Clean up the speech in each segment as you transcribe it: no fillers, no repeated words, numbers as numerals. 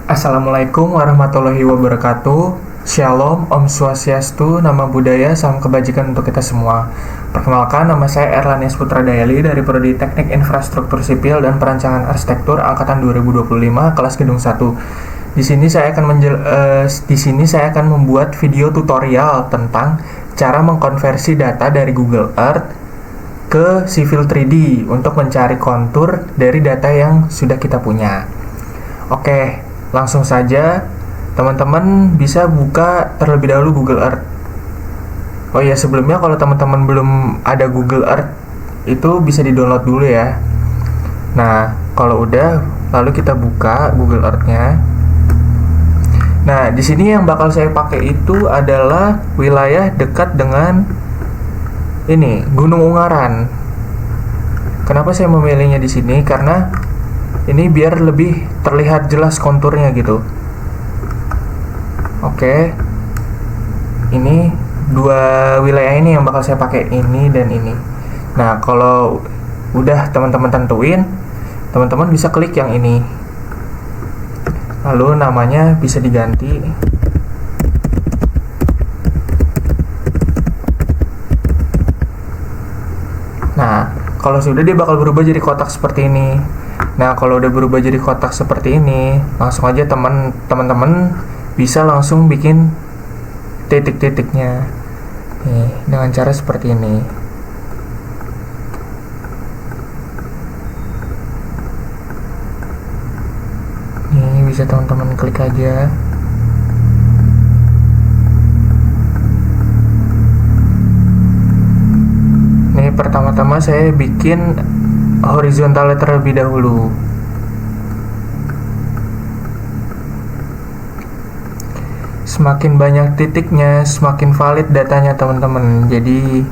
Assalamualaikum warahmatullahi wabarakatuh. Shalom, Om Swastiastu, nama budaya, salam kebajikan untuk kita semua. Perkenalkan, nama saya Erlanius Putra Dayali dari Prodi Teknik Infrastruktur Sipil dan Perancangan Arsitektur Angkatan 2025, kelas Gedung 1. Di sini saya akan membuat video tutorial tentang cara mengkonversi data dari Google Earth ke Civil 3D untuk mencari kontur dari data yang sudah kita punya. Oke, langsung saja teman-teman bisa buka terlebih dahulu Google Earth. Oh ya, sebelumnya kalau teman-teman belum ada Google Earth itu bisa di-download dulu ya. Nah, kalau udah lalu kita buka Google Earth-nya. Nah, di sini yang bakal saya pakai itu adalah wilayah dekat dengan ini, Gunung Ungaran. Kenapa saya memilihnya di sini? Karena ini biar lebih terlihat jelas konturnya gitu. Oke. Ini dua wilayah ini yang bakal saya pakai, ini dan ini. Nah, kalau udah teman-teman tentuin, teman-teman bisa klik yang ini. Lalu namanya bisa diganti. Nah, kalau sudah dia bakal berubah jadi kotak seperti ini. Nah, kalau udah berubah jadi kotak seperti ini, langsung aja teman-teman bisa langsung bikin titik-titiknya. Nih, dengan cara seperti ini. Nih, bisa teman-teman klik aja. Nih, pertama-tama saya bikin horizontal terlebih dahulu. Semakin banyak titiknya, semakin valid datanya teman-teman. Jadi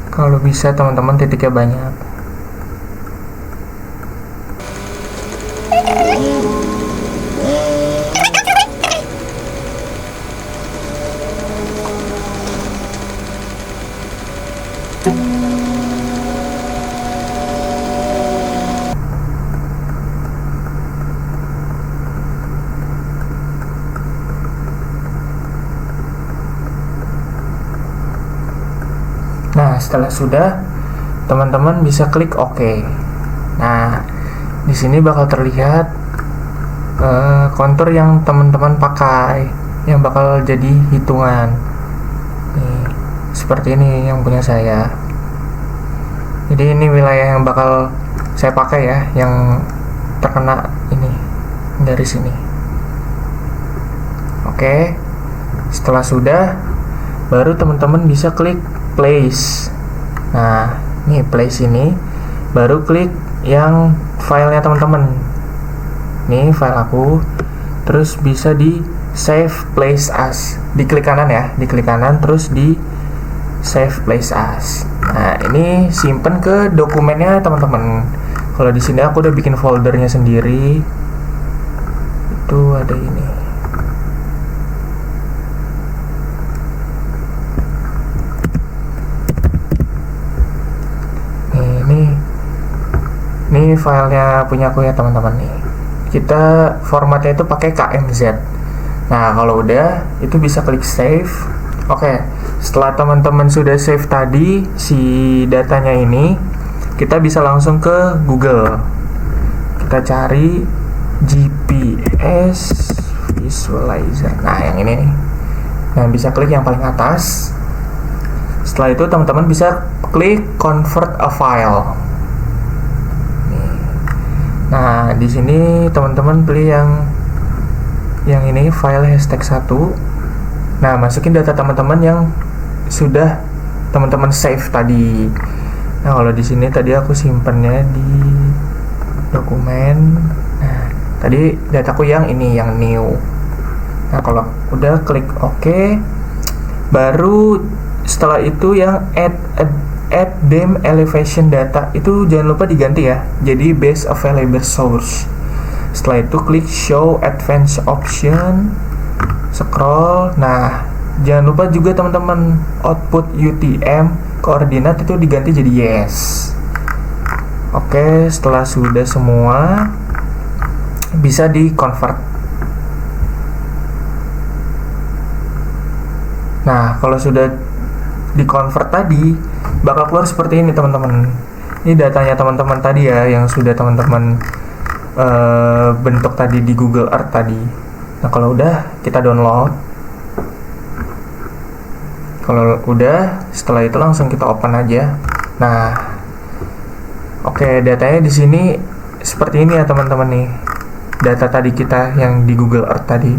kalau bisa teman-teman titiknya banyak. Nah, setelah sudah, teman-teman bisa klik OK. Nah, di sini bakal terlihat kontur yang teman-teman pakai, yang bakal jadi hitungan. Nih, seperti ini yang punya saya. Jadi ini wilayah yang bakal saya pakai ya, yang terkena ini dari sini. Oke, setelah sudah, baru teman-teman bisa klik place. Nah, nih place ini, baru klik yang filenya teman-teman. Nih file aku, terus bisa di save place as. Diklik kanan ya, diklik kanan, terus di save place as. Nah, ini simpen ke dokumennya teman-teman. Kalau di sini aku udah bikin foldernya sendiri. Itu ada ini. Ini filenya punya aku ya teman-teman nih. Kita formatnya itu pakai KMZ. Nah, kalau udah itu bisa klik save. Oke, setelah teman-teman sudah save tadi si datanya ini, kita bisa langsung ke Google. Kita cari GPS Visualizer. Nah, yang ini nih. Nah, bisa klik yang paling atas. Setelah itu teman-teman bisa klik convert a file. Nah, di sini teman-teman pilih yang ini, file #1. Nah, masukin data teman-teman yang sudah teman-teman save tadi. Nah, kalau di sini tadi aku simpennya di dokumen. Nah, tadi dataku yang ini, yang new. Nah, kalau udah klik OK, baru setelah itu yang add dim elevation data itu jangan lupa diganti ya, jadi base available source. Setelah itu klik show advanced option, scroll. Nah, jangan lupa juga teman-teman output UTM koordinat itu diganti jadi yes. Oke, setelah sudah semua bisa di convert. Nah, kalau sudah di-convert tadi, bakal keluar seperti ini teman-teman. Ini datanya teman-teman tadi ya, yang sudah teman-teman bentuk tadi di Google Earth tadi. Nah, kalau udah, kita download. Kalau udah, setelah itu langsung kita open aja. Nah, oke, datanya di sini seperti ini ya teman-teman nih. Data tadi kita yang di Google Earth tadi.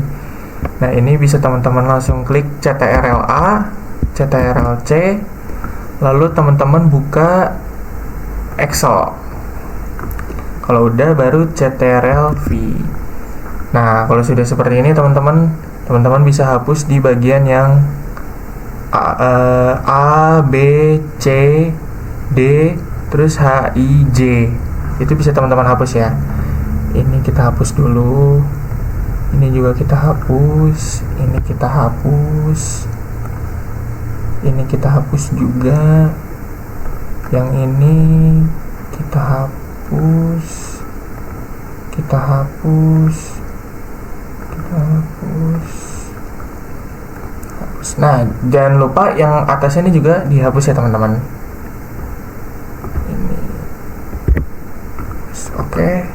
Nah, ini bisa teman-teman langsung klik CTRL-A, CTRL-C, lalu teman-teman buka Excel. Kalau udah baru CTRL-V. Nah, kalau sudah seperti ini teman-teman bisa hapus di bagian yang A, B, C, D, terus H, I, J. Itu bisa teman-teman hapus ya. Ini kita hapus dulu. Ini juga kita hapus. Ini kita hapus. Ini kita hapus juga. Yang ini kita hapus. Kita hapus. Kita hapus. Nah, jangan lupa yang atasnya ini juga dihapus ya teman-teman. Ini. Oke.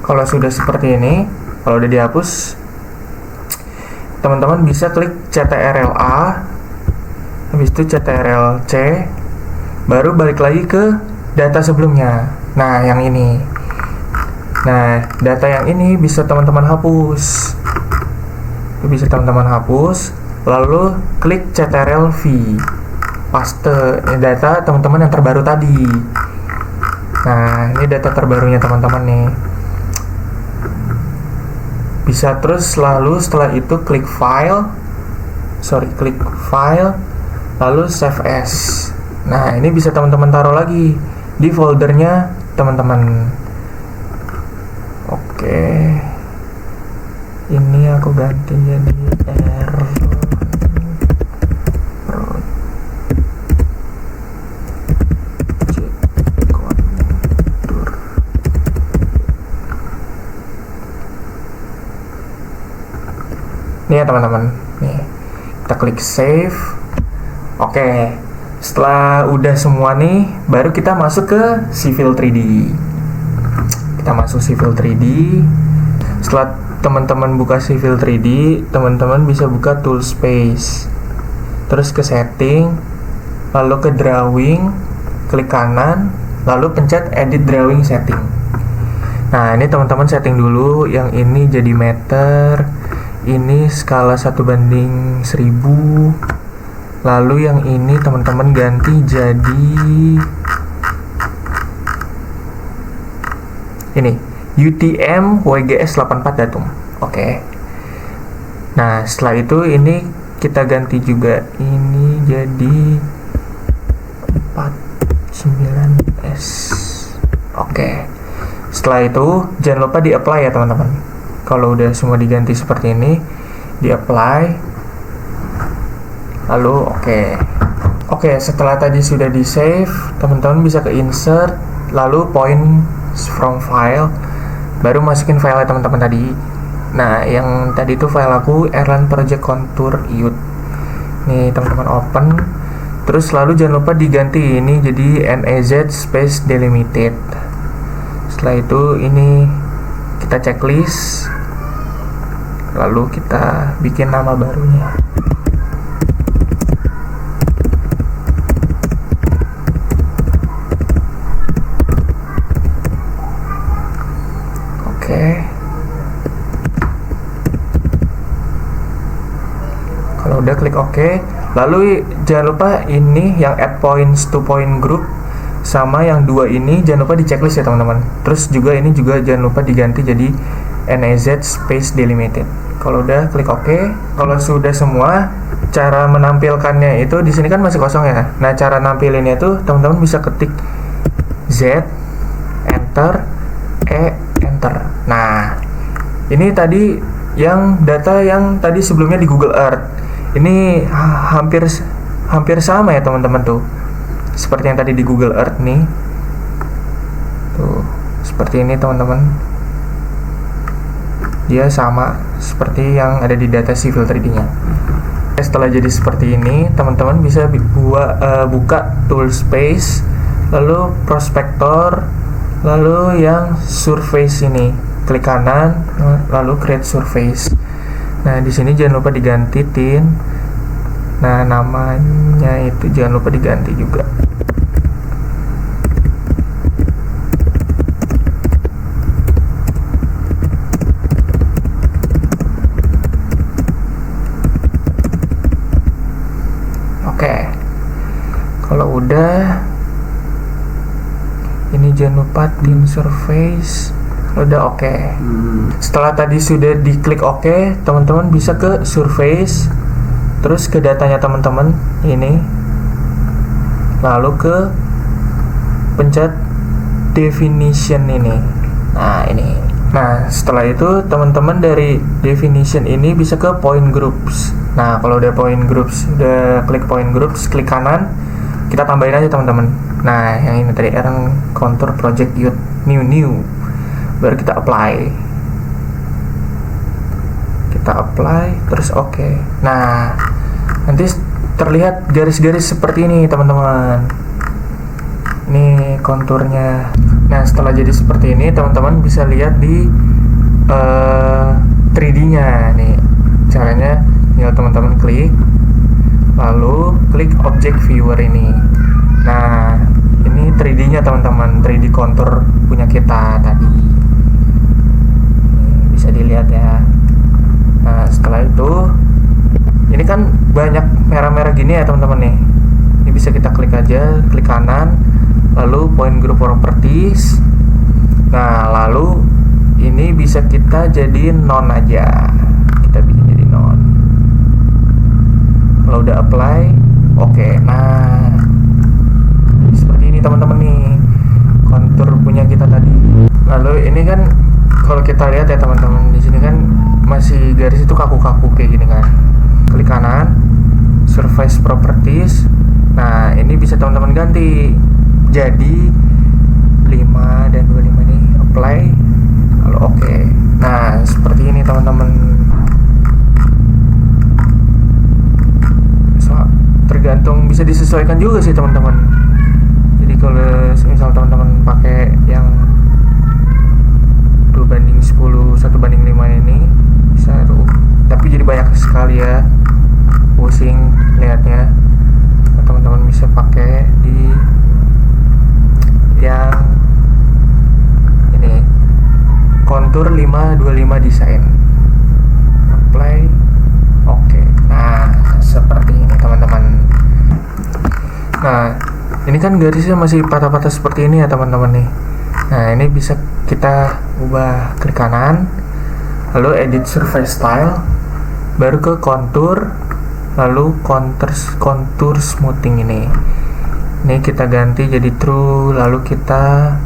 Kalau sudah seperti ini, kalau udah dihapus, teman-teman bisa klik CTRL-A, habis itu CTRL-C, baru balik lagi ke data sebelumnya. Nah, yang ini. Nah, data yang ini bisa teman-teman hapus. Itu bisa teman-teman hapus, lalu klik CTRL-V. Paste data teman-teman yang terbaru tadi. Nah, ini data terbarunya teman-teman nih. Bisa terus lalu setelah itu klik file, lalu save as. Nah, ini bisa teman-teman taruh lagi di foldernya teman-teman. Oke, ini aku ganti jadi ini ya teman-teman. Nih, kita klik save. Oke, setelah udah semua nih, baru kita masuk ke Civil 3D. Kita masuk Civil 3D. Setelah teman-teman buka Civil 3D, teman-teman bisa buka Tool Space, terus ke Setting, lalu ke Drawing, klik kanan, lalu pencet Edit Drawing Setting. Nah, ini teman-teman setting dulu. Yang ini jadi meter, ini skala 1:1000. Lalu yang ini teman-teman ganti jadi ini UTM WGS 84 datum. Oke. Nah, setelah itu ini kita ganti juga, ini jadi 49S. Oke. Setelah itu jangan lupa di apply ya teman-teman. Kalau udah semua diganti seperti ini, di apply, lalu oke, setelah tadi sudah di save, teman-teman bisa ke insert, lalu point from file, baru masukin file teman-teman tadi. Nah, yang tadi itu file aku Erlan Project Contour Youth. Nih teman-teman open, terus lalu jangan lupa diganti ini jadi NEZ space delimited. Setelah itu ini kita checklist, lalu kita bikin nama barunya. Oke. Kalau udah klik OK, lalu jangan lupa ini yang add points to point group sama yang dua ini jangan lupa di checklist ya teman-teman. Terus juga ini juga jangan lupa diganti jadi NEZ space delimited. Kalau udah klik OK. Kalau sudah semua, cara menampilkannya itu di sini kan masih kosong ya. Nah, cara nampilinnya itu teman-teman bisa ketik Z, enter, E, enter. Nah, ini tadi yang data yang tadi sebelumnya di Google Earth. Ini hampir sama ya teman-teman tuh. Seperti yang tadi di Google Earth nih. Tuh, seperti ini teman-teman. dia sama seperti yang ada di data civil 3D-nya. Setelah jadi seperti ini, teman-teman bisa buka tool space, lalu prospektor, lalu yang surface ini, klik kanan, lalu create surface. Nah, di sini jangan lupa diganti tin. Nah, namanya itu jangan lupa diganti juga. Oke. Kalau udah, ini jangan lupa tin surface. Udah oke. Setelah tadi sudah diklik oke, teman-teman bisa ke surface, terus ke datanya teman-teman ini, lalu ke pencet definition ini. Nah, ini. Nah, setelah itu teman-teman dari definition ini bisa ke point groups. Nah, kalau udah point groups, udah klik point groups, klik kanan, kita tambahin aja teman-teman. Nah, yang ini tadi yang contour project youth new. Baru kita apply. Kita apply terus oke. Nah, nanti terlihat garis-garis seperti ini teman-teman. Ini konturnya. Nah, setelah jadi seperti ini, teman-teman bisa lihat di 3D-nya nih. Caranya tinggal teman-teman klik, lalu klik object viewer ini. Nah, ini 3D-nya teman-teman, 3D kontur punya kita tadi. Bisa dilihat ya. Nah, setelah itu, ini kan banyak merah-merah gini ya teman-teman nih. Ini bisa kita klik aja, klik kanan, lalu point group properties. Nah, lalu ini bisa kita jadiin none aja. Kita bikin jadi none. Kalau udah apply, oke. Nah, seperti ini teman-teman nih kontur punya kita tadi. Lalu ini kan kalau kita lihat ya teman-teman, di sini kan masih garis itu kaku-kaku kayak gini kan. Klik kanan, surface properties. Nah, ini bisa teman-teman ganti jadi 5 dan 25 nih, apply, lalu oke. Nah, seperti ini teman-teman. Tergantung, bisa disesuaikan juga sih teman-teman. Jadi kalau misal teman-teman pakai yang 2:10, 1:5 ini bisa tuh, tapi jadi banyak sekali ya, pusing lihatnya. Nah, teman-teman bisa pakai di yang ini, kontur 5:25 design, apply, oke. Nah, seperti ini teman-teman. Nah, ini kan garisnya masih patah-patah seperti ini ya teman-teman nih. Nah, ini bisa kita ubah, klik kanan, lalu edit surface style, baru ke kontur, lalu contour smoothing ini. Ini kita ganti jadi true, lalu kita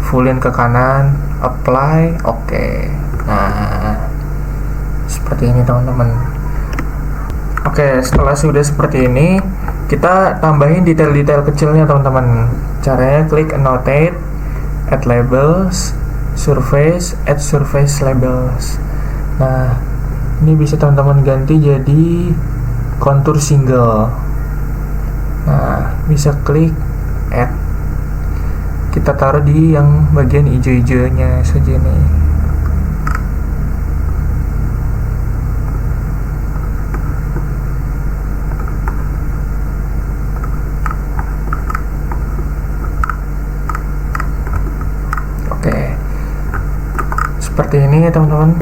fullin ke kanan, apply, oke. Nah, seperti ini teman-teman. Oke, setelah sudah seperti ini, kita tambahin detail-detail kecilnya teman-teman. Caranya klik annotate, add labels, surface, add surface labels. Nah, ini bisa teman-teman ganti jadi kontur single. Nah, bisa klik add. Kita taruh di yang bagian hijau-hijaunya saja nih. Oke. Seperti ini ya teman-teman.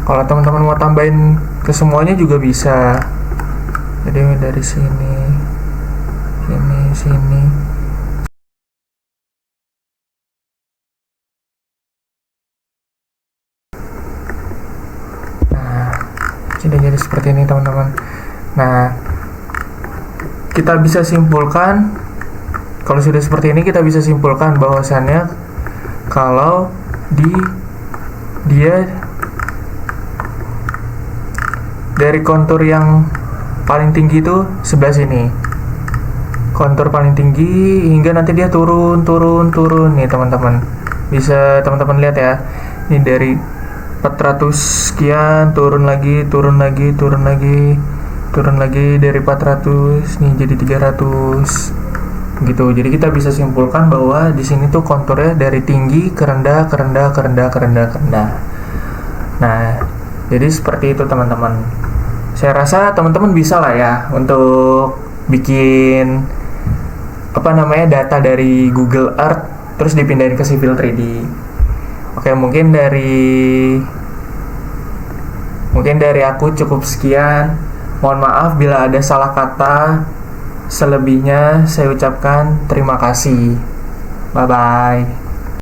Kalau teman-teman mau tambahin ke semuanya juga bisa. Jadi dari sini, sini. Nah, sudah jadi seperti ini teman-teman. Nah, kita bisa simpulkan, kalau sudah seperti ini kita bisa simpulkan bahwasannya kalau dia dari kontur yang paling tinggi itu sebelah sini, kontur paling tinggi hingga nanti dia turun nih teman-teman. Bisa teman-teman lihat ya. Ini dari 400 sekian turun lagi dari 400 nih jadi 300 gitu. Jadi kita bisa simpulkan bahwa di sini tuh konturnya dari tinggi ke rendah. Nah, jadi seperti itu teman-teman. Saya rasa teman-teman bisa lah ya untuk bikin data dari Google Earth terus dipindahin ke Civil 3D. Oke, mungkin dari aku cukup sekian. Mohon maaf bila ada salah kata. Selebihnya saya ucapkan terima kasih. Bye bye.